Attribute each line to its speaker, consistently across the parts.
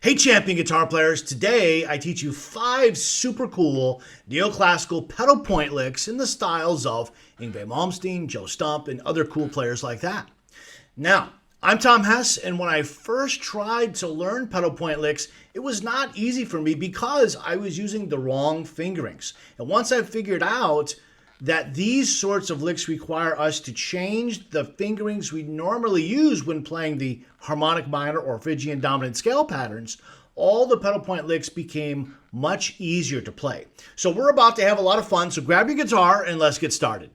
Speaker 1: Hey champion guitar players, today I teach you 5 super cool neoclassical pedal point licks in the styles of Yngwie Malmsteen, Joe Stump, and other cool players like that. Now, I'm Tom Hess, and when I first tried to learn pedal point licks, it was not easy for me because I was using the wrong fingerings. And once I figured out that these sorts of licks require us to change the fingerings we normally use when playing the harmonic minor or Phrygian dominant scale patterns, all the pedal point licks became much easier to play. So we're about to have a lot of fun, so grab your guitar and let's get started.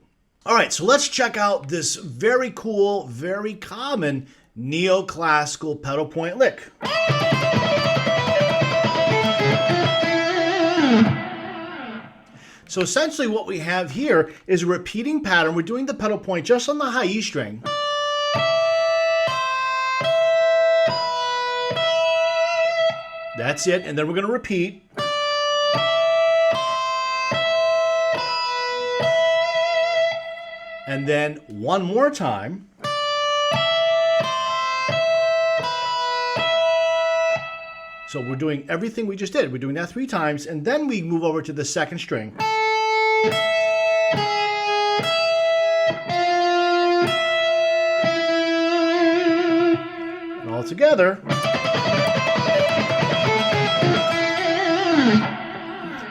Speaker 1: All right, so let's check out this very cool, very common neoclassical pedal point lick. So essentially what we have here is a repeating pattern. We're doing the pedal point just on the high E string. That's it, and then we're going to repeat. And then one more time. So we're doing everything we just did. We're doing that 3 times, and then we move over to the second string. And all together.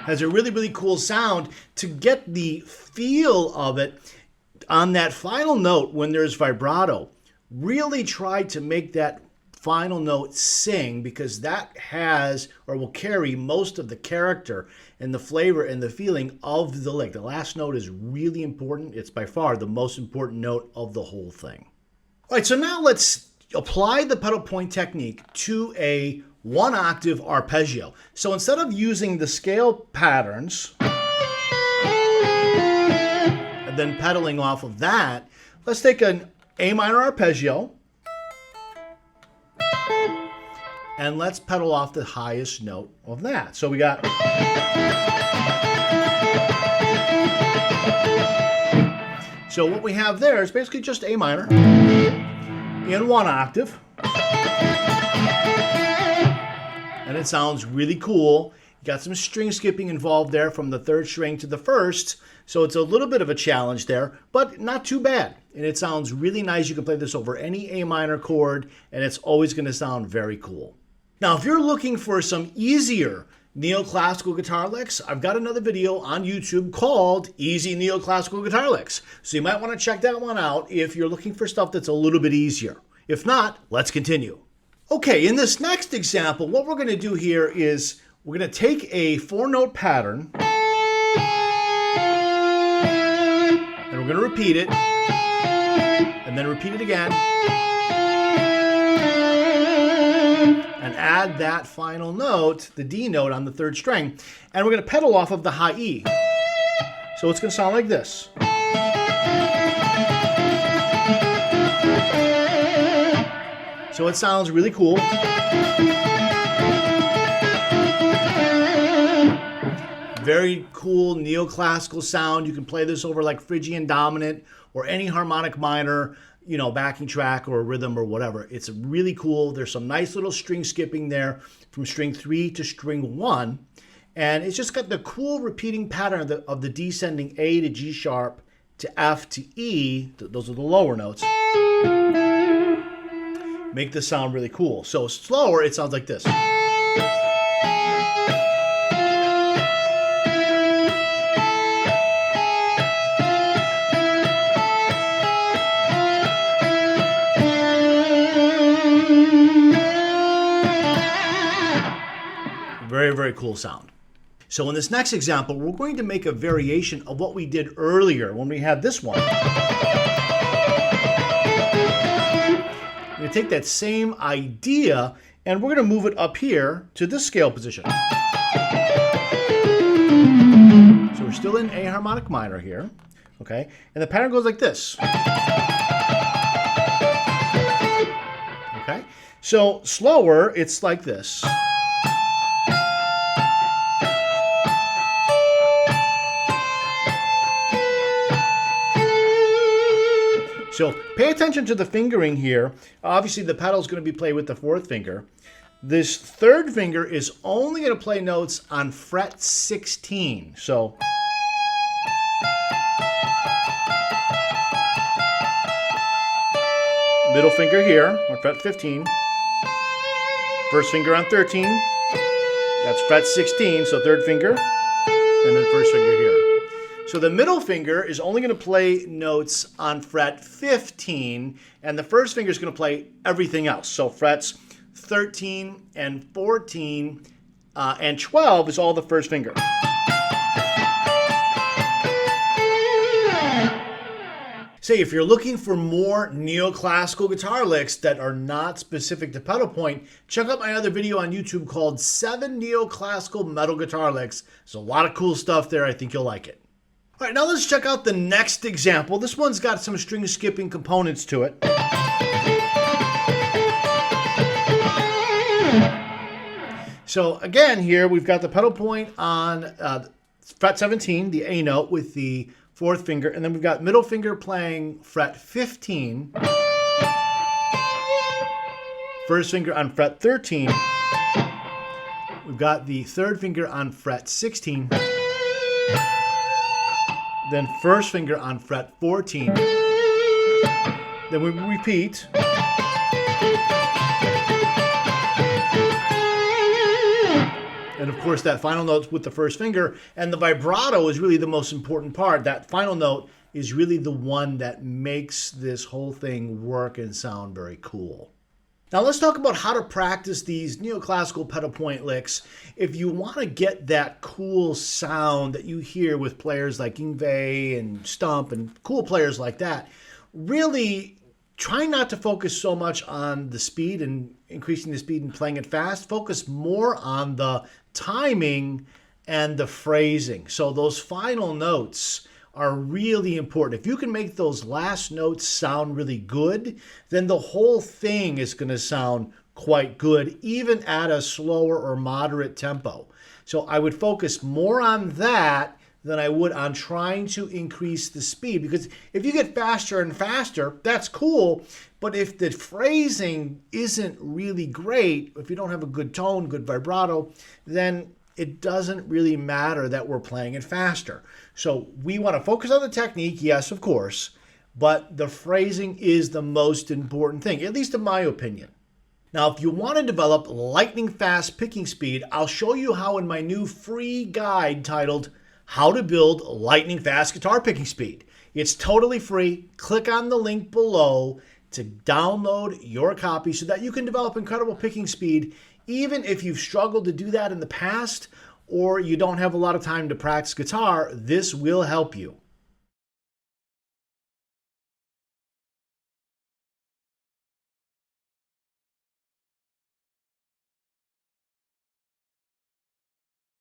Speaker 1: Has a really, really cool sound. To get the feel of it on that final note when there's vibrato, really try to make that final note sing, because that has or will carry most of the character and the flavor and the feeling of the lick. The last note is really important. It's by far the most important note of the whole thing. All right, so now let's apply the pedal point technique to a 1-octave arpeggio. So instead of using the scale patterns and then pedaling off of that, let's take an A minor arpeggio and let's pedal off the highest note of that. So we got... So what we have there is basically just A minor in 1 octave. And it sounds really cool. You got some string skipping involved there from the 3rd string to the 1st. So it's a little bit of a challenge there, but not too bad. And it sounds really nice. You can play this over any A minor chord, and it's always going to sound very cool. Now, if you're looking for some easier neoclassical guitar licks, I've got another video on YouTube called Easy Neoclassical Guitar Licks. So you might want to check that one out if you're looking for stuff that's a little bit easier. If not, let's continue. Okay, in this next example, what we're going to do here is we're going to take a 4-note pattern and we're going to repeat it and then repeat it again and add that final note, the D note on the 3rd string, and we're going to pedal off of the high E. So it's going to sound like this. So it sounds really cool. Very cool neoclassical sound. You can play this over like Phrygian dominant or any harmonic minor, you know, backing track or rhythm or whatever. It's really cool. There's some nice little string skipping there from string 3 to string 1. And it's just got the cool repeating pattern of the descending A to G sharp to F to E. Those are the lower notes. Make this sound really cool. So slower, it sounds like this. Very, very cool sound. So in this next example, we're going to make a variation of what we did earlier when we had this one. We're going to take that same idea and we're going to move it up here to this scale position. So we're still in A harmonic minor here, okay? And the pattern goes like this. Okay? So slower, it's like this. So pay attention to the fingering here. Obviously the pedal is going to be played with the 4th finger. This third finger is only going to play notes on fret 16. So middle finger here on fret 15. First finger on 13. That's fret 16, so third finger. And then first finger here. So the middle finger is only going to play notes on fret 15, and the first finger is going to play everything else. So frets 13 and 14 and 12 is all the first finger. Say, if you're looking for more neoclassical guitar licks that are not specific to pedal point, check out my other video on YouTube called 7 Neoclassical Metal Guitar Licks. There's a lot of cool stuff there. I think you'll like it. All right, now let's check out the next example. This one's got some string skipping components to it. So again, here we've got the pedal point on fret 17, the A note with the fourth finger, and then we've got middle finger playing fret 15, first finger on fret 13, we've got the third finger on fret 16, then first finger on fret 14, then we repeat, and of course that final note's with the first finger, and the vibrato is really the most important part. That final note is really the one that makes this whole thing work and sound very cool. Now let's talk about how to practice these neoclassical pedal point licks. If you want to get that cool sound that you hear with players like Yngwie and Stump and cool players like that, really try not to focus so much on the speed and increasing the speed and playing it fast. Focus more on the timing and the phrasing. So those final notes are really important. If you can make those last notes sound really good, then the whole thing is going to sound quite good, even at a slower or moderate tempo. So I would focus more on that than I would on trying to increase the speed, because if you get faster and faster, that's cool, but if the phrasing isn't really great, if you don't have a good tone, good vibrato, then it doesn't really matter that we're playing it faster. So we want to focus on the technique, yes, of course, but the phrasing is the most important thing, at least in my opinion. Now, if you want to develop lightning fast picking speed, I'll show you how in my new free guide titled How to Build Lightning Fast Guitar Picking Speed. It's totally free. Click on the link below to download your copy so that you can develop incredible picking speed, even if you've struggled to do that in the past or you don't have a lot of time to practice guitar. This will help you.